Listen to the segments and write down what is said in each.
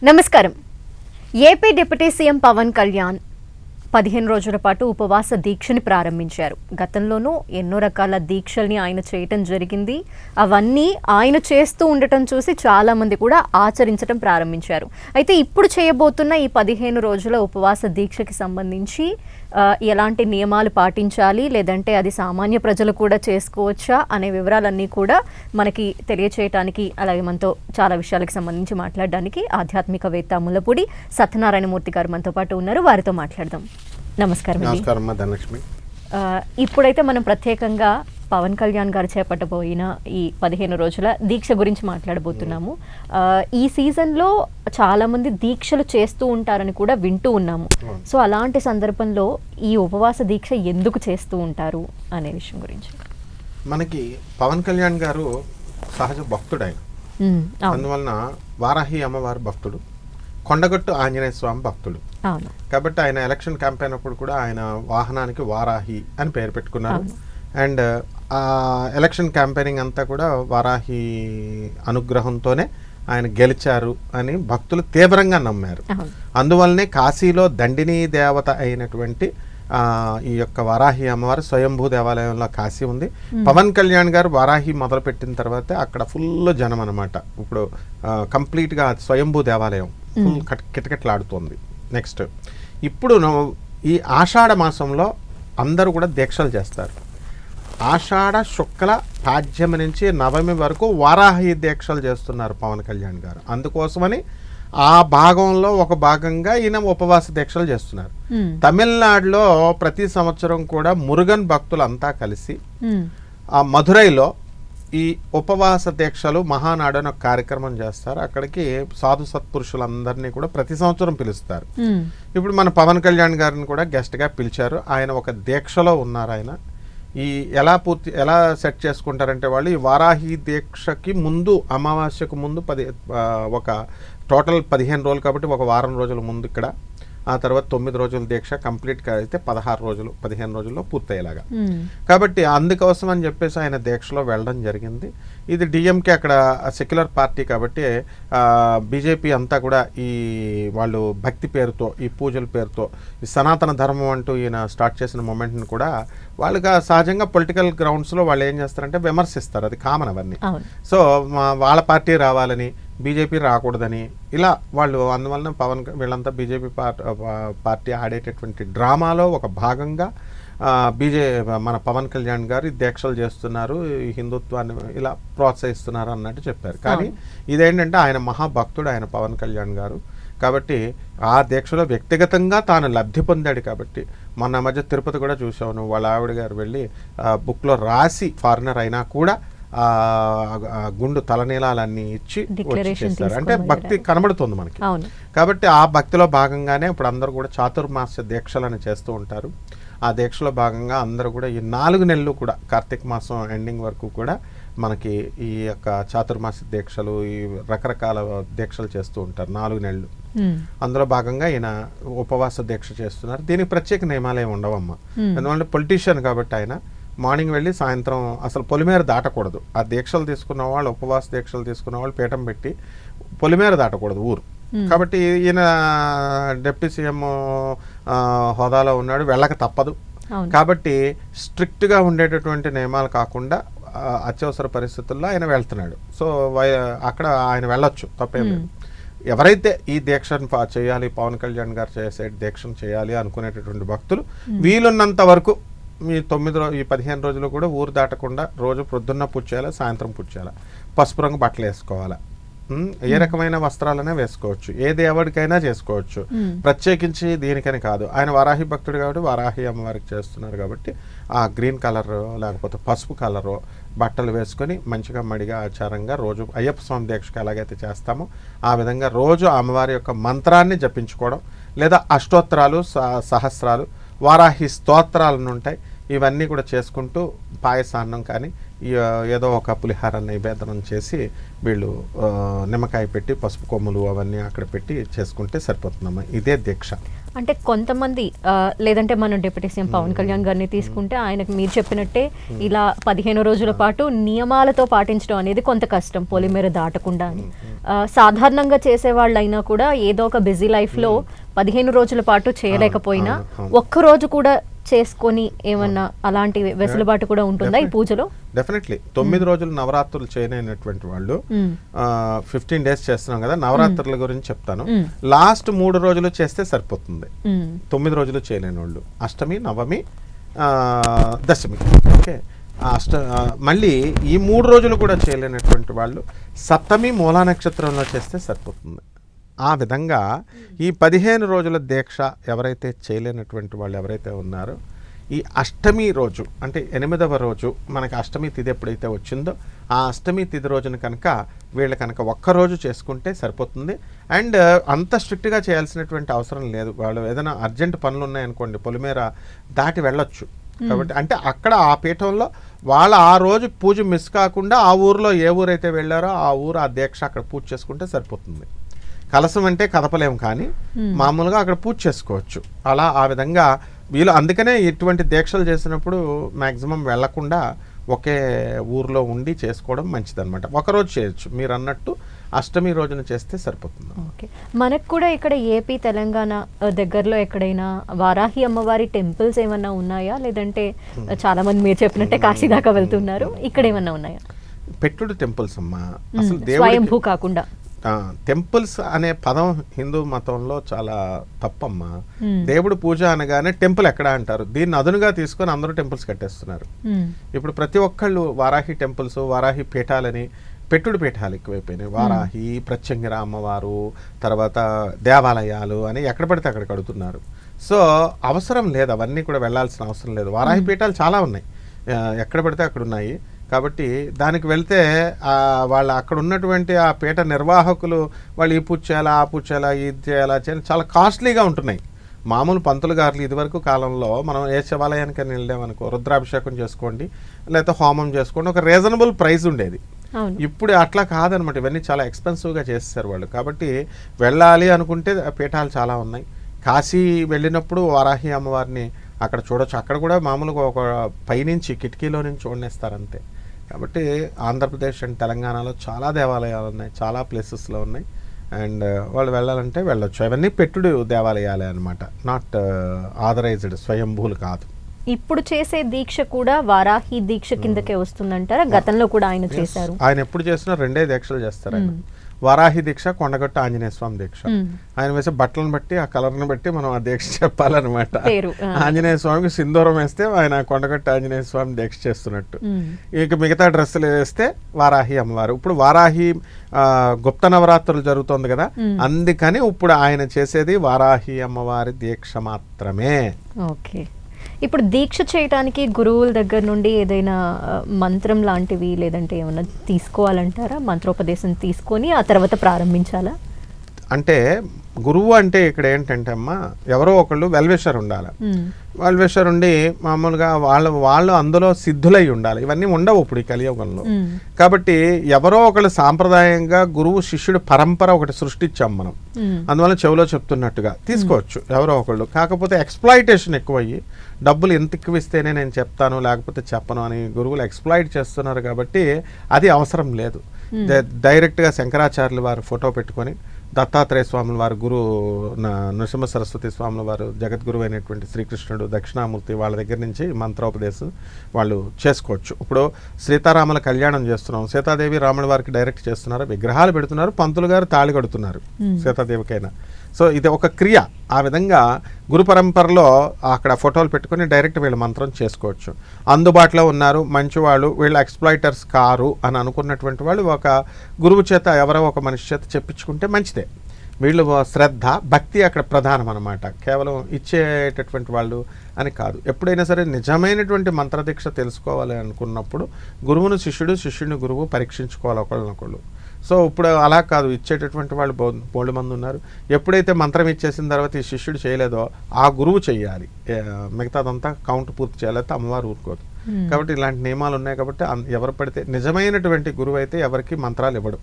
నమస్కారం. AP deputy CM Pawan Kalyan 15 రోజుల పాటు ఉపవాస దీక్షని ప్రారంభించారు. గతంలోనూ ఎన్నో రకాల దీక్షల్ని ఆయన చేయటం జరిగింది. అవన్నీ ఆయన చేస్తూ ఉండటం చూసి చాలామంది కూడా ఆచరించడం ప్రారంభించారు. అయితే ఇప్పుడు చేయబోతున్న ఈ 15 రోజుల ఉపవాస దీక్షకి సంబంధించి ఎలాంటి నియమాలు పాటించాలి, లేదంటే అది సామాన్య ప్రజలు కూడా చేసుకోవచ్చా అనే వివరాలన్నీ కూడా మనకి తెలియచేయటానికి, అలాగే మనతో చాలా విషయాలకు సంబంధించి మాట్లాడడానికి ఆధ్యాత్మికవేత్త ముల్లపూడి సత్యనారాయణమూర్తి గారు మనతో పాటు ఉన్నారు. వారితో మాట్లాడదాం. నమస్కారం. నమస్కారం ధనలక్ష్మి. ఇప్పుడైతే మనం ప్రత్యేకంగా పవన్ కళ్యాణ్ గారు చేపట్టబోయిన ఈ 15 రోజుల దీక్ష గురించి మాట్లాడబోతున్నాము. ఈ సీజన్లో చాలామంది దీక్షలు చేస్తూ ఉంటారని కూడా వింటూ ఉన్నాము. సో అలాంటి సందర్భంలో ఈ ఉపవాస దీక్ష ఎందుకు చేస్తూ ఉంటారు అనే విషయం గురించి. మనకి పవన్ కళ్యాణ్ గారు సహజ భక్తుడు. ఆయన అందువలన వారాహి అమ్మవారి భక్తుడు, కొండగట్టు ఆంజనేయ స్వామి భక్తుడు. కాబట్టి ఆయన ఎలక్షన్ క్యాంపెయిన్ అప్పుడు కూడా ఆయన వాహనానికి వారాహి అని పేరు పెట్టుకున్నారు. అండ్ ఆ ఎలక్షన్ క్యాంపెయినింగ్ అంతా కూడా వారాహి అనుగ్రహంతోనే ఆయన గెలిచారు అని భక్తులు తీవ్రంగా నమ్మారు. అందువల్లనే కాశీలో దండిని దేవత అయినటువంటి ఈ యొక్క వారాహి అమ్మవారు స్వయంభూ దేవాలయంలో కాశీ ఉంది. పవన్ కళ్యాణ్ గారు వారాహి మొదలుపెట్టిన తర్వాత అక్కడ ఫుల్ జనం అనమాట. ఇప్పుడు కంప్లీట్గా స్వయంభూ దేవాలయం ఫుల్ కిటకిటలాడుతోంది. నెక్స్ట్ ఇప్పుడు ఈ ఆషాఢ మాసంలో అందరూ కూడా దీక్షలు చేస్తారు. ఆషాఢ శుక్ల పాడ్యమి నుంచి నవమి వరకు వారాహి దీక్షలు చేస్తున్నారు పవన్ కళ్యాణ్ గారు. అందుకోసమని ఆ భాగంలో ఒక భాగంగా ఈయన ఉపవాస దీక్షలు చేస్తున్నారు. తమిళనాడులో ప్రతి సంవత్సరం కూడా మురుగన్ భక్తులంతా కలిసి ఆ మధురైలో ఈ ఉపవాస దీక్షలు మహానాడు అని ఒక కార్యక్రమం చేస్తారు. అక్కడికి సాధు సత్పురుషులందరినీ కూడా ప్రతి సంవత్సరం పిలుస్తారు. ఇప్పుడు మన పవన్ కళ్యాణ్ గారిని కూడా గెస్ట్గా పిలిచారు. ఆయన ఒక దీక్షలో ఉన్నారు. ఆయన ఈ ఎలా సెట్ చేసుకుంటారంటే వాళ్ళు ఈ వారాహి దీక్షకి ముందు, అమావాస్యకు ముందు ఒక టోటల్ 15 రోజులు కాబట్టి ఒక వారం రోజుల ముందు ఇక్కడ, ఆ తర్వాత 9 రోజుల దీక్ష కంప్లీట్గా అయితే 15 రోజుల్లో పూర్తయ్యేలాగా. కాబట్టి అందుకోసం అని చెప్పేసి ఆయన దీక్షలో వెళ్ళడం జరిగింది. ఇది డిఎంకే అక్కడ సెక్యులర్ పార్టీ కాబట్టి బీజేపీ అంతా కూడా ఈ వాళ్ళు భక్తి పేరుతో, ఈ పూజల పేరుతో, ఈ సనాతన ధర్మం అంటూ ఈయన స్టార్ట్ చేసిన మూమెంట్ని కూడా వాళ్ళుగా సహజంగా పొలిటికల్ గ్రౌండ్స్లో వాళ్ళు ఏం చేస్తారంటే విమర్శిస్తారు. అది కామన్ అవన్నీ. సో వాళ్ళ పార్టీ రావాలని, బీజేపీ రాకూడదని ఇలా వాళ్ళు, అందువలన వీళ్ళంతా బీజేపీ పార్టీ ఆడేటటువంటి డ్రామాలో ఒక భాగంగా మన పవన్ కళ్యాణ్ గారు దీక్షలు చేస్తున్నారు, ఈ హిందుత్వాన్ని ఇలా ప్రోత్సహిస్తున్నారు అన్నట్టు చెప్పారు. కానీ ఇదేంటంటే ఆయన మహాభక్తుడు ఆయన పవన్ కళ్యాణ్ గారు. కాబట్టి ఆ దీక్షలో వ్యక్తిగతంగా తాను లబ్ధి పొందాడు. కాబట్టి మొన్న మధ్య తిరుపతి కూడా చూసాను, వాళ్ళ ఆవిడ గారు వెళ్ళి బుక్లో రాసి ఫారినర్ అయినా కూడా గుండు తలనీలాలన్నీ ఇచ్చి చేస్తారు. అంటే భక్తి కనబడుతుంది మనకి. కాబట్టి ఆ భక్తిలో భాగంగానే ఇప్పుడు అందరూ కూడా చాతుర్మాస దీక్షలను చేస్తూ ఉంటారు. ఆ దీక్షలో భాగంగా అందరూ కూడా ఈ 4 నెలలు కూడా కార్తీక మాసం ఎండింగ్ వరకు కూడా మనకి ఈ యొక్క చాతుర్మాస దీక్షలు, ఈ రకరకాల దీక్షలు చేస్తూ ఉంటారు 4 నెలలు. అందులో భాగంగా ఈయన ఉపవాస దీక్ష చేస్తున్నారు. దీనికి ప్రత్యేక నియమాలు ఏమి ఉండవమ్మా. ఎందుకంటే పొలిటీషియన్ కాబట్టి ఆయన మార్నింగ్ వెళ్ళి సాయంత్రం అసలు పొలిమేర దాటకూడదు. ఆ దీక్షలు తీసుకున్న వాళ్ళు, ఉపవాస దీక్షలు తీసుకున్న వాళ్ళు పీఠం పెట్టి పొలిమేర దాటకూడదు ఊరు. కాబట్టి ఈయన డిప్యూటీ సీఎం హోదాలో ఉన్నాడు, వెళ్ళక తప్పదు. కాబట్టి స్ట్రిక్ట్గా ఉండేటటువంటి నియమాలు కాకుండా అత్యవసర పరిస్థితుల్లో ఆయన వెళ్తున్నాడు. సో అక్కడ ఆయన వెళ్ళొచ్చు, తప్పేం లేదు. ఎవరైతే ఈ దీక్షను చేయాలి, పవన్ కళ్యాణ్ గారు చేసే దీక్షను చేయాలి అనుకునేటటువంటి భక్తులు వీలున్నంత వరకు ఈ 15 రోజులు కూడా ఊరు దాటకుండా రోజు ప్రొద్దున్న పూజ చేయాలి, సాయంత్రం పూజ చేయాలి, పసుపు రంగు బట్టలు వేసుకోవాలి, ఏ రకమైన వస్త్రాలనే వేసుకోవచ్చు, ఏ దేవుడికైనా చేసుకోవచ్చు, ప్రత్యేకించి దీనికని కాదు. ఆయన వారాహి భక్తుడు కాబట్టి వారాహి అమ్మవారికి చేస్తున్నారు కాబట్టి ఆ గ్రీన్ కలర్ లేకపోతే పసుపు కలరు బట్టలు వేసుకొని మంచిగా మడిగా ఆచారంగా రోజు అయ్యప్ప స్వామి దీక్షకు ఎలాగైతే చేస్తామో ఆ విధంగా రోజు అమ్మవారి యొక్క మంత్రాన్ని జపించుకోవడం, లేదా అష్టోత్తరాలు, సహస్రాలు, వారాహి స్తోత్రాలను ఉంటాయి, ఇవన్నీ కూడా చేసుకుంటూ పాయసాన్నం కానీ ఏదో ఒక పులిహార నైవేద్యం చేసి వీళ్ళు నిమ్మకాయ పెట్టి పసుపు కొమ్ములు అవన్నీ అక్కడ పెట్టి చేసుకుంటే సరిపోతుందమ్మా. ఇదే దీక్ష. అంటే కొంతమంది లేదంటే మనం డిప్యూటీ సీఎం పవన్ కళ్యాణ్ గారిని తీసుకుంటే ఆయనకు మీరు చెప్పినట్టే ఇలా 15 రోజుల పాటు నియమాలతో పాటించడం అనేది కొంత కష్టం, పొలిమేర దాటకుండా అని. సాధారణంగా చేసేవాళ్ళైనా కూడా ఏదో ఒక బిజీ లైఫ్లో 15 రోజుల పాటు చేయలేకపోయినా ఒక్కరోజు కూడా చేసుకొని ఏమన్నా అలాంటి వెసులుబాటు కూడా ఉంటుందా ఈ పూజలో? డెఫినెట్లీ 9 రోజులు నవరాత్రులు చేయనటువంటి వాళ్ళు 15 days చేస్తున్నాం కదా, నవరాత్రుల గురించి చెప్తాను. లాస్ట్ 3 రోజులు చేస్తే సరిపోతుంది. 9 రోజులు చేయలేని వాళ్ళు అష్టమి, నవమి, దశమి. ఓకే, మళ్ళీ ఈ 3 రోజులు కూడా చేయలేనటువంటి వాళ్ళు సప్తమి మూలా నక్షత్రంలో చేస్తే సరిపోతుంది. ఆ విధంగా ఈ 15 రోజుల దీక్ష ఎవరైతే చేయలేనటువంటి వాళ్ళు ఎవరైతే ఉన్నారో ఈ అష్టమి రోజు అంటే 8వ రోజు మనకి అష్టమి తిథి ఎప్పుడైతే వచ్చిందో ఆ అష్టమి తిథి రోజున కనుక వీళ్ళు కనుక ఒక్కరోజు చేసుకుంటే సరిపోతుంది. అండ్ అంత స్ట్రిక్ట్గా చేయాల్సినటువంటి అవసరం లేదు. వాళ్ళు ఏదైనా అర్జెంట్ పనులు ఉన్నాయనుకోండి పొలిమేర దాటి వెళ్ళొచ్చు. కాబట్టి అంటే అక్కడ ఆ పీఠంలో వాళ్ళ ఆ రోజు పూజ మిస్ కాకుండా ఆ ఊరిలో ఏ ఊరైతే వెళ్ళారో ఆ ఊరు ఆ దీక్ష అక్కడ పూజ చేసుకుంటే సరిపోతుంది. కలసం అంటే కదపలేము కానీ మామూలుగా అక్కడ పూజ చేసుకోవచ్చు. అలా ఆ విధంగా వీళ్ళు అందుకనే ఇటువంటి దీక్షలు చేసినప్పుడు మ్యాక్సిమం వెళ్లకుండా ఒకే ఊర్లో ఉండి చేసుకోవడం మంచిదన్నమాట. ఒకరోజు చేయొచ్చు, మీరు అన్నట్టు అష్టమి రోజున చేస్తే సరిపోతుంది. ఓకే, మనకు కూడా ఇక్కడ ఏపీ తెలంగాణ దగ్గరలో ఎక్కడైనా వారాహి అమ్మవారి టెంపుల్స్ ఏమన్నా ఉన్నాయా? లేదంటే చాలా మంది మీరు చెప్పినట్టే కాశీ దాకా వెళ్తున్నారు, ఇక్కడ ఏమన్నా ఉన్నాయా? పెట్టుడు టెంపుల్స్ అమ్మా, అసలు స్వయంభూ కాకుండా. టెంపుల్స్ అనే పదం హిందూ మతంలో చాలా తప్పమ్మా. దేవుడు పూజ అనగానే టెంపుల్ ఎక్కడ అంటారు, దీన్ని అదునుగా తీసుకొని అందరూ టెంపుల్స్ కట్టేస్తున్నారు. ఇప్పుడు ప్రతి ఒక్కళ్ళు వారాహి టెంపుల్స్, వారాహి పీఠాలని, పెట్టుడు పీఠాలు ఎక్కువైపోయినాయి. వారాహి, ప్రత్యంగిర అమ్మవారు, తర్వాత దేవాలయాలు అని ఎక్కడ పడితే అక్కడ కడుతున్నారు. సో అవసరం లేదు, అవన్నీ కూడా వెళ్ళాల్సిన అవసరం లేదు. వారాహి పీఠాలు చాలా ఉన్నాయి, ఎక్కడ పడితే అక్కడ ఉన్నాయి. కాబట్టి దానికి వెళ్తే వాళ్ళు అక్కడ ఉన్నటువంటి ఆ పీఠ నిర్వాహకులు వాళ్ళు ఈ పూజ చేయాలా, ఆ పూజ చేయాలా, ఇది చేయాలా చాలా కాస్ట్లీగా ఉంటున్నాయి. మామూలు పంతులు గారులు ఇదివరకు కాలంలో మనం ఏ శివాలయానికి వెళ్ళామనుకో రుద్రాభిషేకం చేసుకోండి లేకపోతే హోమం చేసుకోండి, ఒక రీజనబుల్ ప్రైస్ ఉండేది. ఇప్పుడు అట్లా కాదనమాట, ఇవన్నీ చాలా ఎక్స్పెన్సివ్గా చేస్తారు వాళ్ళు. కాబట్టి వెళ్ళాలి అనుకుంటే పీఠాలు చాలా ఉన్నాయి. కాశీ వెళ్ళినప్పుడు వారాహి అమ్మవారిని అక్కడ చూడొచ్చు. అక్కడ కూడా మామూలుగా ఒక పైనుంచి కిటికీలో నుంచి చూడనేస్తారు అంతే. కాబట్టి ఆంధ్రప్రదేశ్ అండ్ తెలంగాణలో చాలా దేవాలయాలు ఉన్నాయి, చాలా ప్లేసెస్లో ఉన్నాయి. అండ్ వాళ్ళు వెళ్ళాలంటే వెళ్ళొచ్చు. అవన్నీ పెట్టుడు దేవాలయాలే అనమాట, నాట్ ఆథరైజ్డ్, స్వయంభూలు కాదు. ఇప్పుడు చేసే దీక్ష కూడా వారాహి దీక్ష కిందకే వస్తుందంటారా? గతంలో కూడా ఆయన చేశారు. ఆయన ఎప్పుడు చేసినా 2 దీక్షలు చేస్తారు ఆయన. వారాహి దీక్ష, కొండగట్టు ఆంజనేయ స్వామి దీక్ష. ఆయన వేసే బట్టలను బట్టి ఆ కలర్ని బట్టి మనం ఆ దీక్ష చెప్పాలన్నమాట. ఆంజనేయ స్వామికి సింధూరం వేస్తే ఆయన కొండగట్టు ఆంజనేయ స్వామి దీక్ష చేస్తున్నట్టు. ఇక మిగతా డ్రెస్సులు వేస్తే వారాహి అమ్మవారు. ఇప్పుడు వారాహి గుప్త నవరాత్రులు జరుగుతోంది కదా, అందుకని ఇప్పుడు ఆయన చేసేది వారాహి అమ్మవారి దీక్ష మాత్రమే. ఓకే, ఇప్పుడు దీక్ష చేయడానికి గురువుల దగ్గర నుండి ఏదైనా మంత్రం లాంటివి లేదంటే ఏమైనా తీసుకోవాలంటారా? మంత్రోపదేశం తీసుకొని ఆ తర్వాత ప్రారంభించాలా? అంటే గురువు అంటే ఇక్కడ ఏంటంటే అమ్మా, ఎవరో ఒకళ్ళు వెల్విషర్ ఉండాలి. వెల్విషర్ ఉండి మామూలుగా వాళ్ళు అందులో సిద్ధులై ఉండాలి. ఇవన్నీ ఉండవు ఇప్పుడు ఈ కలియుగంలో. కాబట్టి ఎవరో ఒకళ్ళు సాంప్రదాయంగా గురువు శిష్యుడు పరంపర ఒకటి సృష్టించాం మనం. అందువల్ల చెవిలో చెప్తున్నట్టుగా తీసుకోవచ్చు ఎవరో ఒకళ్ళు. కాకపోతే ఎక్స్ప్లాయిటేషన్ ఎక్కువయ్యి డబ్బులు ఎంత ఎక్కువ ఇస్తేనే నేను చెప్తాను లేకపోతే చెప్పను అని గురువులు ఎక్స్ప్లాయిట్ చేస్తున్నారు. కాబట్టి అది అవసరం లేదు. డైరెక్ట్గా శంకరాచార్యుల వారు ఫోటో పెట్టుకొని, దత్తాత్రేయ స్వాముల వారు గురు, నృసింహ సరస్వతి స్వాముల వారు జగద్గురువు అయినటువంటి శ్రీకృష్ణుడు, దక్షిణామూర్తి, వాళ్ళ దగ్గర నుంచి మంత్రోపదేశం వాళ్ళు చేసుకోవచ్చు. ఇప్పుడు సీతారాముల కళ్యాణం చేస్తున్నాం, సీతాదేవి రాముల వారికి డైరెక్ట్ చేస్తున్నారు, విగ్రహాలు పెడుతున్నారు, పంతులు గారు తాళి కడుతున్నారు సీతాదేవికైనా. సో ఇది ఒక క్రియ. ఆ విధంగా గురు పరంపరలో అక్కడ ఫోటోలు పెట్టుకుని డైరెక్ట్ వీళ్ళు మంత్రం చేసుకోవచ్చు. అందుబాటులో ఉన్నారు మంచివాళ్ళు, వీళ్ళు ఎక్స్ప్లాయిటర్స్ కారు అని అనుకున్నటువంటి వాళ్ళు ఒక గురువు చేత ఎవరో ఒక మనిషి చేత చెప్పించుకుంటే మంచిదే. వీళ్ళు శ్రద్ధ భక్తి అక్కడ ప్రధానం అన్నమాట, కేవలం ఇచ్చేటటువంటి వాళ్ళు అని కాదు. ఎప్పుడైనా సరే నిజమైనటువంటి మంత్రదీక్ష తెలుసుకోవాలి అనుకున్నప్పుడు గురువును శిష్యుడు, శిష్యుని గురువు పరీక్షించుకోవాలి ఒకళ్ళనొకళ్ళు. సో ఇప్పుడు అలా కాదు, ఇచ్చేటటువంటి వాళ్ళు బోల్డ్ మంది ఉన్నారు. ఎప్పుడైతే మంత్రం ఇచ్చేసిన తర్వాత ఈ శిష్యుడు చేయలేదో ఆ గురువు చెయ్యాలి, మిగతాదంతా కౌంట్ పూర్తి చేయాలంటే అమ్మవారు ఊరుకోదు. కాబట్టి ఇలాంటి నియమాలు ఉన్నాయి. కాబట్టి ఎవరు పడితే నిజమైనటువంటి గురువు అయితే ఎవరికి మంత్రాలు ఇవ్వడు.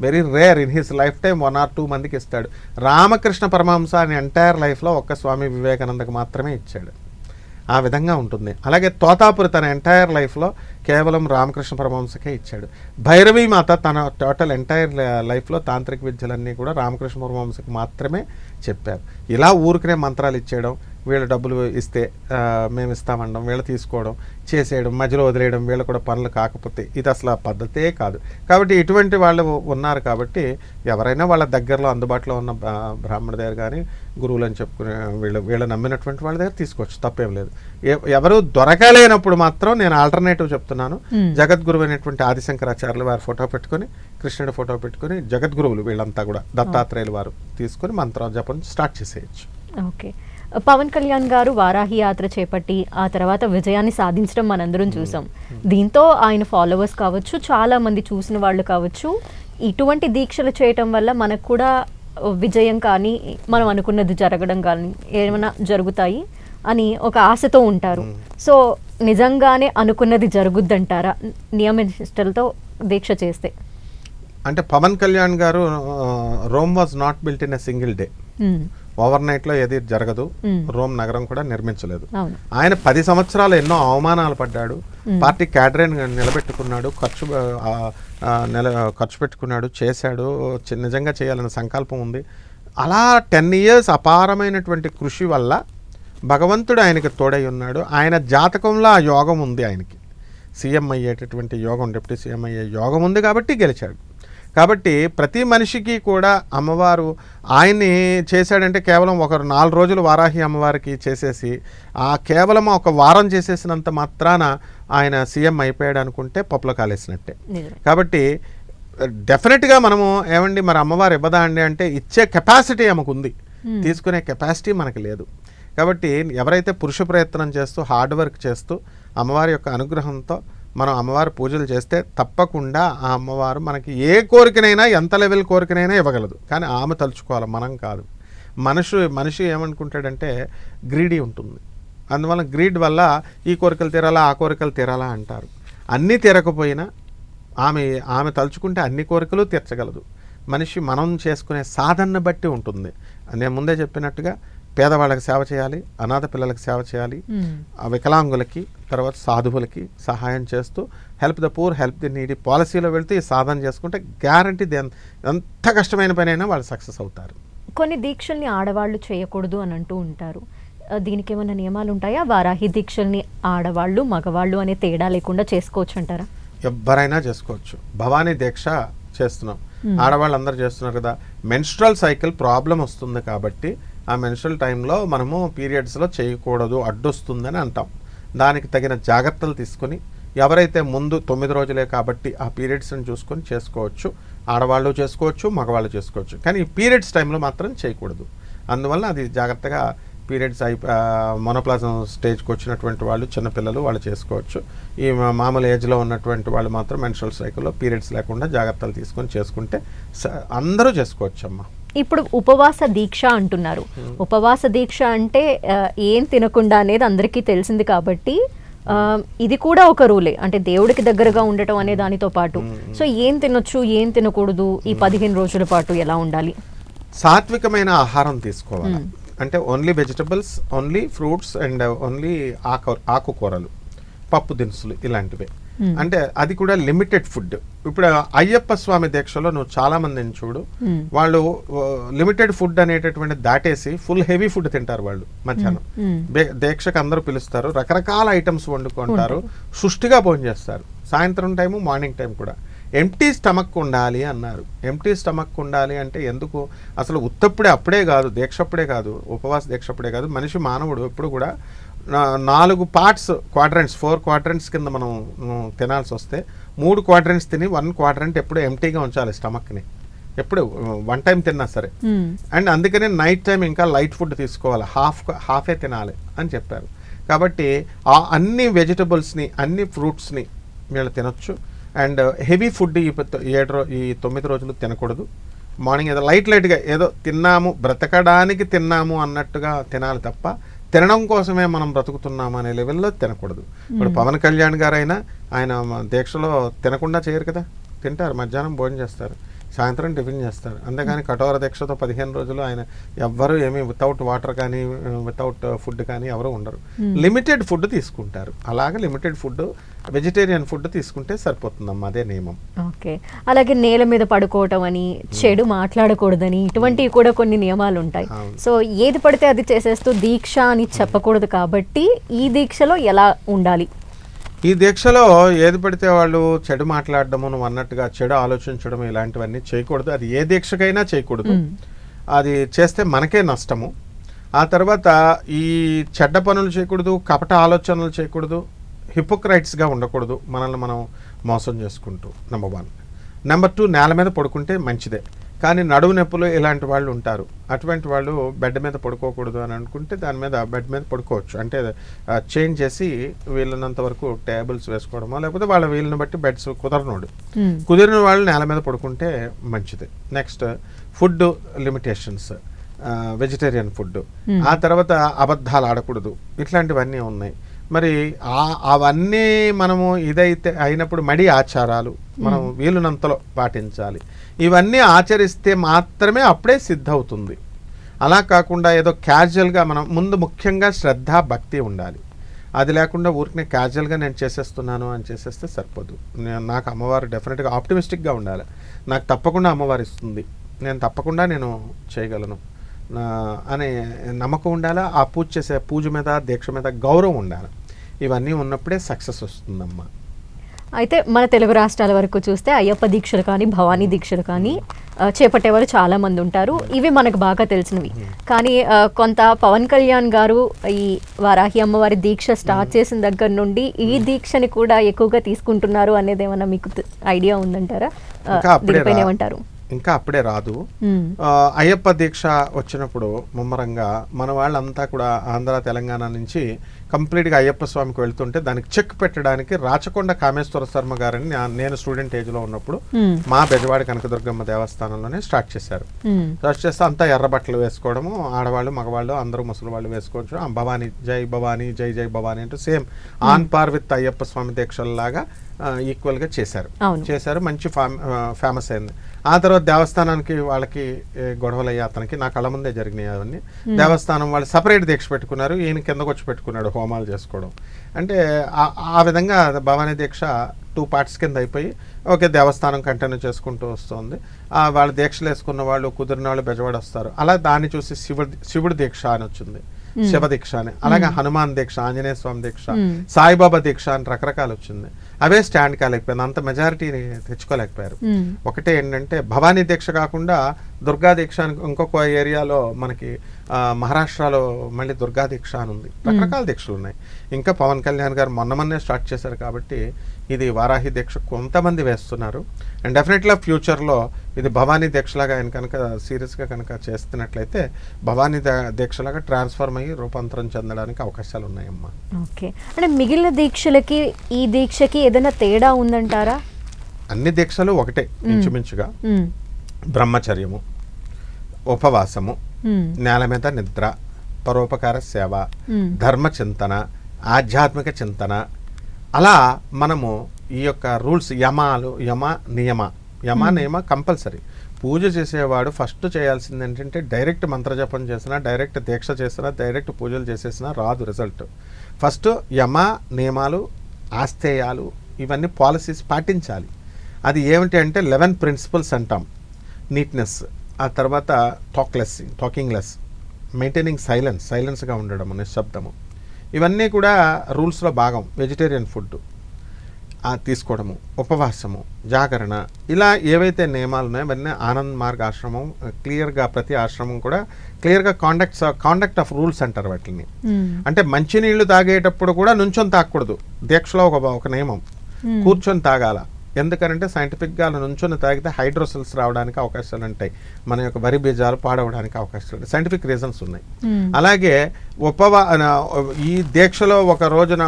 Very rare in his life time 1 or 2 మందికి ఇస్తాడు. రామకృష్ణ పరమహంస అని ఎంటైర్ లైఫ్లో ఒక్క స్వామి వివేకానందకి మాత్రమే ఇచ్చాడు. ఆ విధంగా ఉంటుంది. అలాగే తోతాపురి తన ఎంటైర్ లైఫ్లో కేవలం రామకృష్ణ పరమహంసకే ఇచ్చాడు. భైరవీ మాత తన టోటల్ ఎంటైర్ లైఫ్లో తాంత్రిక విద్యలన్నీ కూడా రామకృష్ణ పరమహంసకి మాత్రమే చెప్పారు. ఇలా ఊరికనే మంత్రాలు ఇచ్చేయడం, వీళ్ళు డబ్బులు ఇస్తే మేము ఇస్తామనడం, వీళ్ళు తీసుకోవడం, చేసేయడం, మధ్యలో వదిలేయడం, వీళ్ళు కూడా పనులు కాకపోతే ఇది అసలు ఆ పద్ధతే కాదు. కాబట్టి ఇటువంటి వాళ్ళు ఉన్నారు. కాబట్టి ఎవరైనా వాళ్ళ దగ్గరలో అందుబాటులో ఉన్న బ్రాహ్మణ దగ్గర కానీ గురువులు అని చెప్పుకునే వీళ్ళు నమ్మినటువంటి వాళ్ళ దగ్గర తీసుకోవచ్చు, తప్పేం లేదు. ఎవరు దొరకలేనప్పుడు మాత్రం నేను ఆల్టర్నేటివ్ చెప్తున్నాను. జగద్గురువు అయినటువంటి ఆదిశంకరాచార్యులు వారి ఫోటో పెట్టుకొని, కృష్ణుడి ఫోటో పెట్టుకొని, జగద్గురువులు వీళ్ళంతా కూడా దత్తాత్రేయులు వారు తీసుకొని మంత్ర జపం స్టార్ట్ చేసేయచ్చు. ఓకే. పవన్ కళ్యాణ్ గారు వారాహి యాత్ర చేపట్టి ఆ తర్వాత విజయాన్ని సాధించడం మనందరం చూసాం. దీంతో ఆయన ఫాలోవర్స్ కావచ్చు, చాలా మంది చూసిన వాళ్ళు కావచ్చు, ఇటువంటి దీక్షలు చేయటం వల్ల మనకు కూడా విజయం కానీ, మనం అనుకున్నది జరగడం కానీ ఏమైనా జరుగుతాయి అని ఒక ఆశతో ఉంటారు. సో నిజంగానే అనుకున్నది జరుగుద్దంటారా నియమనిష్టలతో దీక్ష చేస్తే? అంటే పవన్ కళ్యాణ్ గారు Rome was not built in a single day. Over నైట్లో ఏది జరగదు. రోమ్ నగరం కూడా నిర్మించలేదు. ఆయన 10 సంవత్సరాలు ఎన్నో అవమానాలు పడ్డాడు. పార్టీ క్యాడరేన్ నిలబెట్టుకున్నాడు, ఖర్చు పెట్టుకున్నాడు, చేశాడు. నిజంగా చేయాలన్న సంకల్పం ఉంది. అలా 10 years అపారమైనటువంటి కృషి వల్ల భగవంతుడు ఆయనకి తోడై ఉన్నాడు. ఆయన జాతకంలో ఆ యోగం ఉంది. ఆయనకి సీఎం అయ్యేటటువంటి యోగం, డిప్యూటీ సీఎం అయ్యే యోగం ఉంది కాబట్టి గెలిచాడు. కాబట్టి ప్రతి మనిషికి కూడా అమ్మవారు ఆయన్ని చేశాడంటే కేవలం ఒక 4 రోజులు వారాహి అమ్మవారికి చేసేసి కేవలం ఒక వారం చేసేసినంత మాత్రాన ఆయన సీఎం అయిపోయాడు అనుకుంటే పప్పులో కాలేసినట్టే. కాబట్టి డెఫినెట్గా మనము ఏమండి మరి అమ్మవారు ఇవ్వదా అండి అంటే ఇచ్చే కెపాసిటీ ఆమెకు ఉంది, తీసుకునే కెపాసిటీ మనకు లేదు. కాబట్టి ఎవరైతే పురుష ప్రయత్నం చేస్తూ హార్డ్ వర్క్ చేస్తూ అమ్మవారి యొక్క అనుగ్రహంతో మనం అమ్మవారి పూజలు చేస్తే తప్పకుండా ఆ అమ్మవారు మనకి ఏ కోరికనైనా, ఎంత లెవెల్ కోరికనైనా ఇవ్వగలదు. కానీ ఆమె తలుచుకోవాలి, మనం కాదు. మనిషి ఏమనుకుంటాడంటే గ్రీడీ ఉంటుంది. అందువల్ల గ్రీడ్ వల్ల ఈ కోరికలు తీరాలా, ఆ కోరికలు తీరాలా అంటారు. అన్నీ తీరకపోయినా ఆమె తలుచుకుంటే అన్ని కోరికలు తీర్చగలదు. మనిషి మనం చేసుకునే సాధనను బట్టి ఉంటుంది. నేను ముందే చెప్పినట్టుగా పేదవాళ్ళకి సేవ చేయాలి, అనాథ పిల్లలకి సేవ చేయాలి, వికలాంగులకి, తర్వాత సాధువులకి సహాయం చేస్తూ help the poor, help the needy పాలసీలో వెళ్తే ఈ సాధన చేసుకుంటే గ్యారంటీ ఎంత కష్టమైన పని అయినా వాళ్ళు సక్సెస్ అవుతారు. కొన్ని దీక్షల్ని ఆడవాళ్ళు చేయకూడదు అని అంటూ ఉంటారు. దీనికి ఏమైనా నియమాలు ఉంటాయా? వారాహి దీక్షల్ని ఆడవాళ్ళు మగవాళ్ళు అనే తేడా లేకుండా చేసుకోవచ్చు అంటారా? ఎవరైనా చేసుకోవచ్చు. భవానీ దీక్ష చేస్తున్నాం, ఆడవాళ్ళు అందరూ చేస్తున్నారు కదా. మెన్స్ట్రల్ సైకిల్ ప్రాబ్లం వస్తుంది కాబట్టి ఆ మెన్స్ట్రల్ టైంలో మనము పీరియడ్స్లో చేయకూడదు, అడ్డొస్తుందని అంటాం. దానికి తగిన జాగ్రత్తలు తీసుకొని ఎవరైతే ముందు 9 రోజులే కాబట్టి ఆ పీరియడ్స్ని చూసుకొని చేసుకోవచ్చు. ఆడవాళ్ళు చేసుకోవచ్చు, మగవాళ్ళు చేసుకోవచ్చు. కానీ ఈ పీరియడ్స్ టైంలో మాత్రం చేయకూడదు. అందువల్ల అది జాగ్రత్తగా పీరియడ్స్ మొనోప్లాజం స్టేజ్కి వచ్చినటువంటి వాళ్ళు, చిన్నపిల్లలు వాళ్ళు చేసుకోవచ్చు. ఈ మామూలు ఏజ్లో ఉన్నటువంటి వాళ్ళు మాత్రం మెన్స్ట్రల్ సైకిల్లో పీరియడ్స్ లేకుండా జాగ్రత్తలు తీసుకొని చేసుకుంటే అందరూ చేసుకోవచ్చు అమ్మ. ఇప్పుడు ఉపవాస దీక్ష అంటున్నారు. ఉపవాస దీక్ష అంటే ఏం తినకుండా అనేది అందరికీ తెలిసింది కాబట్టి ఇది కూడా ఒక రూలే, అంటే దేవుడికి దగ్గరగా ఉండటం అనే దానితో పాటు. సో ఏం తినొచ్చు, ఏం తినకూడదు, ఈ 15 రోజుల పాటు ఎలా ఉండాలి? సాత్వికమైన ఆహారం తీసుకోవాలి. అంటే only vegetables, only fruits and only ఆకుకూరలు, పప్పు దినుసులు ఇలాంటివే. అంటే అది కూడా లిమిటెడ్ ఫుడ్. ఇప్పుడు అయ్యప్ప స్వామి దీక్షలో నువ్వు చాలా మందిని చూడు, వాళ్ళు లిమిటెడ్ ఫుడ్ అనేటటువంటి దాటేసి ఫుల్ హెవీ ఫుడ్ తింటారు. వాళ్ళు మధ్యాహ్నం దీక్షకు అందరూ పిలుస్తారు, రకరకాల ఐటమ్స్ వండుకుంటారు, సుష్టిగా భోజనం చేస్తారు. సాయంత్రం టైము, మార్నింగ్ టైం కూడా ఎంప్టీ స్టమక్ ఉండాలి అన్నారు. ఎంప్టీ స్టమక్ ఉండాలి అంటే ఎందుకు? అసలు ఉత్తప్పుడే అప్పుడే కాదు, దీక్షప్పుడే కాదు, ఉపవాస దీక్షప్పుడే కాదు, మనిషి మానవుడు ఎప్పుడు కూడా 4 పార్ట్స్, క్వాడ్రంట్స్, 4 క్వాడ్రంట్స్ కింద మనం తినాల్సి వస్తే 3 క్వాడ్రంట్స్ తిని 1 క్వాడ్రంట్ ఎప్పుడు ఎంప్టీగా ఉంచాలి స్టమక్ని, ఎప్పుడు 1 టైం తిన్నా సరే. అండ్ అందుకనే నైట్ టైం ఇంకా లైట్ ఫుడ్ తీసుకోవాలి, హాఫే తినాలి అని చెప్పారు. కాబట్టి అన్ని వెజిటబుల్స్ని, అన్ని ఫ్రూట్స్ని వీళ్ళు తినొచ్చు. అండ్ హెవీ ఫుడ్ ఈ 9 రోజులు తినకూడదు. మార్నింగ్ ఏదో లైట్గా ఏదో తిన్నాము, బ్రతకడానికి తిన్నాము అన్నట్టుగా తినాలి తప్ప తినడం కోసమే మనం బ్రతుకుతున్నాము అనే లెవెల్లో తినకూడదు. ఇప్పుడు పవన్ కళ్యాణ్ గారైనా ఆయన దీక్షలో తినకుండా చేయరు కదా, తింటారు, మధ్యాహ్నం భోజనం చేస్తారు, సాయంత్రం టిఫిన్ చేస్తారు. అంతేగాని కఠోర దీక్షతో 15 రోజులు ఆయన ఎవ్వరు ఏమీ వితౌట్ వాటర్ కానీ వితౌట్ ఫుడ్ కానీ ఎవరు ఉండరు. లిమిటెడ్ ఫుడ్ తీసుకుంటారు. అలాగే లిమిటెడ్ ఫుడ్, వెజిటేరియన్ ఫుడ్ తీసుకుంటే సరిపోతుందమ్మా, అదే నియమం. ఓకే. అలాగే నేల మీద పడుకోవటం అని, చెడు మాట్లాడకూడదని, ఇటువంటివి కూడా కొన్ని నియమాలు ఉంటాయి. సో ఏది పడితే అది చేసేస్తూ దీక్ష అని చెప్పకూడదు కాబట్టి ఈ దీక్షలో ఎలా ఉండాలి? ఈ దీక్షలో ఏది పడితే వాళ్ళు చెడు మాట్లాడడము, నువ్వు అన్నట్టుగా చెడు ఆలోచించడం ఇలాంటివన్నీ చేయకూడదు. అది ఏ దీక్షకైనా చేయకూడదు. అది చేస్తే మనకే నష్టము. ఆ తర్వాత ఈ చెడ్డ పనులు చేయకూడదు, కపట ఆలోచనలు చేయకూడదు, హిపోక్రైట్స్గా ఉండకూడదు, మనల్ని మనం మోసం చేసుకుంటూ. నెంబర్ 1. నెంబర్ 2, నేల మీద పడుకుంటే మంచిదే. కానీ నడువు నొప్పులు ఇలాంటి వాళ్ళు ఉంటారు. అటువంటి వాళ్ళు బెడ్ మీద పడుకోకూడదు అని అనుకుంటే దాని మీద బెడ్ మీద పడుకోవచ్చు. అంటే చేంజ్ చేసి వీళ్ళనంత వరకు టేబుల్స్ వేసుకోవడమో, లేకపోతే వాళ్ళ వీళ్ళని బట్టి బెడ్స్ కుదిరిన వాళ్ళు నేల మీద పడుకుంటే మంచిది. Next, food limitations, vegetarian food. ఆ తర్వాత అబద్ధాలు ఆడకూడదు. ఇట్లాంటివన్నీ ఉన్నాయి. మరి అవన్నీ మనము ఇదైతే అయినప్పుడు మడి ఆచారాలు మనం వీలునంతలో పాటించాలి. ఇవన్నీ ఆచరిస్తే మాత్రమే అప్పుడే సిద్ధవుతుంది. అలా కాకుండా ఏదో క్యాజువల్గా మనం ముందు ముఖ్యంగా శ్రద్ధ, భక్తి ఉండాలి. అది లేకుండా ఊరికనే క్యాజువల్గా నేను చేసేస్తున్నాను అని చేసేస్తే సరిపోదు. నాకు అమ్మవారు డెఫినెట్గా ఆప్టిమిస్టిక్గా ఉండాలి. నాకు తప్పకుండా అమ్మవారు ఇస్తుంది, నేను తప్పకుండా నేను చేయగలను అనే నమ్మకం ఉండాలి. ఆ పూజ చేసే పూజ మీద, దీక్ష మీద గౌరవం ఉండాలి. ఇవన్నీ ఉన్నప్పుడే సక్సెస్ వస్తుందమ్మా. అయితే మన తెలుగు రాష్ట్రాల వరకు చూస్తే అయ్యప్ప దీక్షలు కానీ, భవానీ దీక్షలు కానీ చేపట్టేవారు చాలా మంది ఉంటారు. ఇవి మనకు బాగా తెలిసినవి. కానీ కొంత పవన్ కళ్యాణ్ గారు ఈ వారాహి అమ్మవారి దీక్ష స్టార్ట్ చేసిన దగ్గర నుండి ఈ దీక్షని కూడా ఎక్కువగా తీసుకుంటున్నారు అనేది ఏమన్నా మీకు ఐడియా ఉందంటారా? దీనిపైన ఏమంటారు? ఇంకా అప్పుడే రాదు. అయ్యప్ప దీక్ష వచ్చినప్పుడు ముమ్మరంగా మన వాళ్ళంతా కూడా ఆంధ్ర, తెలంగాణ నుంచి కంప్లీట్గా అయ్యప్ప స్వామికి వెళ్తుంటే దానికి చెక్ పెట్టడానికి రాచకొండ కామేశ్వర శర్మ గారని నేను స్టూడెంట్ ఏజ్లో ఉన్నప్పుడు మా బెజవాడ కనకదుర్గమ్మ దేవస్థానంలోనే స్టార్ట్ చేశారు. స్టార్ట్ చేస్తే అంతా ఎర్ర బట్టలు వేసుకోవడము, ఆడవాళ్ళు మగవాళ్ళు అందరూ ముసలి వాళ్ళు వేసుకోవచ్చు. భవానీ జై భవానీ, జై జై భవానీ అంటూ same on par with Ayyappa Swamy దీక్షల్లాగా ఈక్వల్గా చేశారు. మంచి ఫేమస్ అయింది. ఆ తర్వాత దేవస్థానానికి వాళ్ళకి గొడవలు అయ్యి అతనికి నా కళ్ళ ముందే జరిగినాయి అవన్నీ. దేవస్థానం వాళ్ళు సపరేట్ దీక్ష పెట్టుకున్నారు, ఈయన కిందకు వచ్చి పెట్టుకున్నాడు హోమాలు చేసుకోవడం. అంటే ఆ విధంగా భవానీ దీక్ష 2 పార్ట్స్ కింద అయిపోయి ఓకే దేవస్థానం కంటిన్యూ చేసుకుంటూ వస్తుంది. వాళ్ళు దీక్షలు వేసుకున్న వాళ్ళు, కుదిరిన వాళ్ళు బెజవాడ వస్తారు. అలా దాన్ని చూసి శివుడి దీక్ష అని వచ్చింది, శివ దీక్ష అని. అలాగే హనుమాన్ దీక్ష, ఆంజనేయ స్వామి దీక్ష, సాయిబాబా దీక్ష అని రకరకాలు వచ్చింది. అవే స్టాండ్ కాలేకపోయింది, అంత మెజారిటీని తెచ్చుకోలేకపోయారు. ఒకటే ఏంటంటే భవానీ దీక్ష కాకుండా దుర్గా దీక్ష అని ఇంకొక ఏరియాలో మనకి మహారాష్ట్రలో మళ్ళీ దుర్గా దీక్ష అని ఉంది. రకరకాల దీక్షలు ఉన్నాయి. ఇంకా పవన్ కళ్యాణ్ గారు మొన్నే స్టార్ట్ చేశారు కాబట్టి ఇది వారాహి దీక్ష కొంతమంది వేస్తున్నారు. అండ్ డెఫినెట్గా ఫ్యూచర్లో ఇది భవానీ దీక్షలాగా ఆయన కనుక సీరియస్గా కనుక చేస్తున్నట్లయితే భవానీ దీక్షలాగా ట్రాన్స్ఫార్మ్ అయ్యి రూపాంతరం చెందడానికి అవకాశాలు ఉన్నాయమ్మా. ఓకే. అంటే మిగిలిన దీక్షలకి ఈ దీక్షకి ఏదైనా తేడా ఉందంటారా? అన్ని దీక్షలు ఒకటే ఇంచుమించుగా. బ్రహ్మచర్యము, ఉపవాసము, నేల మీద నిద్ర, పరోపకార సేవ, ధర్మ చింతన, ఆధ్యాత్మిక చింతన, అలా మనము ఈ యొక్క రూల్స్ యమ నియమ కంపల్సరీ. పూజ చేసేవాడు ఫస్ట్ చేయాల్సింది ఏంటంటే డైరెక్ట్ మంత్రజపం చేసినా, డైరెక్ట్ దీక్ష చేసినా, డైరెక్ట్ పూజలు చేసేసినా రాదు రిజల్ట్. ఫస్ట్ నియమాలు, ఆస్తేయాలు, ఇవన్నీ పాలసీస్ పాటించాలి. అది ఏమిటి అంటే 11 ప్రిన్సిపల్స్ అంటాం. నీట్నెస్, ఆ తర్వాత టాకింగ్ లెస్, మెయింటైనింగ్ సైలెన్స్గా ఉండడము, నిశ్శబ్దము, ఇవన్నీ కూడా రూల్స్లో భాగం. వెజిటేరియన్ ఫుడ్ తీసుకోవడము, ఉపవాసము, జాగరణ, ఇలా ఏవైతే నియమాలు ఉన్నాయో అవన్నీ ఆనంద్ మార్గ్ ఆశ్రమం క్లియర్గా, ప్రతి ఆశ్రమం కూడా క్లియర్గా కాండక్ట్ ఆఫ్ రూల్స్ అంటారు వాటిని. అంటే మంచినీళ్లు తాగేటప్పుడు కూడా నుంచొని తాగకూడదు. దీక్షలో ఒక నియమం, కూర్చొని తాగాల. ఎందుకంటే సైంటిఫిక్గా నుంచొని తాగితే హైడ్రోసెల్స్ రావడానికి అవకాశాలు ఉంటాయి, మన యొక్క వరి బీజాలు పాడవడానికి అవకాశాలు ఉంటాయి. సైంటిఫిక్ రీజన్స్ ఉన్నాయి. అలాగే ఈ దీక్షలో ఒక రోజున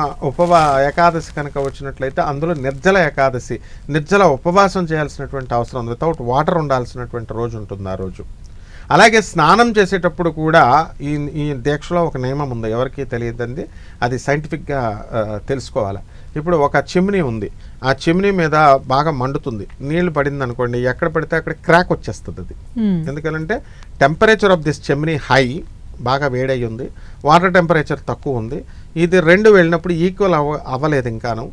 ఏకాదశి కనుక వచ్చినట్లయితే అందులో నిర్జల ఉపవాసం చేయాల్సినటువంటి అవసరం ఉంది. వితౌట్ వాటర్ ఉండాల్సినటువంటి రోజు ఉంటుంది ఆ రోజు. అలాగే స్నానం చేసేటప్పుడు కూడా ఈ దీక్షలో ఒక నియమం ఉంది, ఎవరికి తెలియదండి, అది సైంటిఫిక్గా తెలుసుకోవాలి. ఇప్పుడు ఒక చిమ్నీ ఉంది, ఆ చిమ్నీ మీద బాగా మండుతుంది, నీళ్లు పడింది అనుకోండి, ఎక్కడ పడితే అక్కడ క్రాక్ వచ్చేస్తుంది అది. ఎందుకంటే temperature of this chimney high, బాగా వేడయి ఉంది, వాటర్ టెంపరేచర్ తక్కువ ఉంది, ఇది రెండు వెళ్ళినప్పుడు ఈక్వల్ అవ్వలేదు ఇంకాను,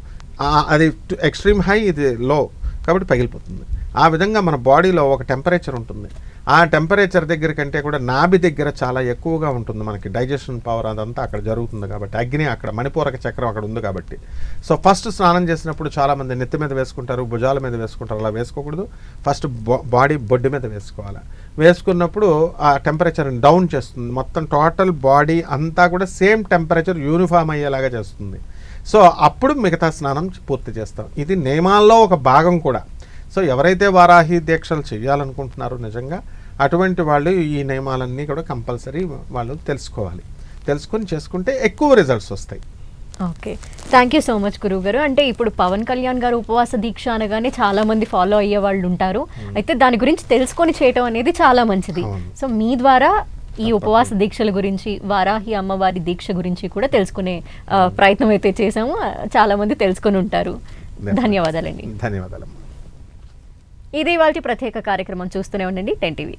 అది ఎక్స్ట్రీమ్ హై, ఇది లో, కాబట్టి పగిలిపోతుంది. ఆ విధంగా మన బాడీలో ఒక టెంపరేచర్ ఉంటుంది, ఆ టెంపరేచర్ దగ్గర కంటే కూడా నాభి దగ్గర చాలా ఎక్కువగా ఉంటుంది మనకి డైజెషన్ పవర్, అదంతా అక్కడ జరుగుతుంది కాబట్టి, అగ్ని అక్కడ, మణిపూరక చక్రం అక్కడ ఉంది కాబట్టి. సో ఫస్ట్ స్నానం చేసినప్పుడు చాలామంది నెత్తి మీద వేసుకుంటారు, భుజాల మీద వేసుకుంటారు, అలా వేసుకోకూడదు. ఫస్ట్ బాడీ బొడ్డు మీద వేసుకోవాలి. వేసుకున్నప్పుడు ఆ టెంపరేచర్ని డౌన్ చేస్తుంది, మొత్తం టోటల్ బాడీ అంతా కూడా సేమ్ టెంపరేచర్ యూనిఫామ్ అయ్యేలాగా చేస్తుంది. సో అప్పుడు మిగతా స్నానం పూర్తి చేస్తాం. ఇది నియమాల్లో ఒక భాగం కూడా. సో ఎవరైతే వారాహి దీక్షలు చేయాలనుకుంటున్నారో నిజంగా అటువంటి వాళ్ళు ఈ నియమాలన్నీ కూడా కంపల్సరీ వాళ్ళు తెలుసుకోవాలి. తెలుసుకొని చేసుకుంటే ఎక్కువ రిజల్ట్స్ వస్తాయి. Okay, thank you so much గురువు గారు. అంటే ఇప్పుడు పవన్ కళ్యాణ్ గారు ఉపవాస దీక్ష అనగానే చాలా మంది ఫాలో అయ్యే వాళ్ళు ఉంటారు, అయితే దాని గురించి తెలుసుకొని చేయటం అనేది చాలా మంచిది. సో మీ ద్వారా ఈ ఉపవాస దీక్షల గురించి, వారాహి అమ్మవారి దీక్ష గురించి కూడా తెలుసుకునే ప్రయత్నం అయితే చేసాము. చాలా మంది తెలుసుకొని ఉంటారు. ధన్యవాదాలండి. ధన్యవాదాలు. ఇది ఇవాల్టి ప్రత్యేక కార్యక్రమం. చూస్తూనే ఉండండి 10 TV.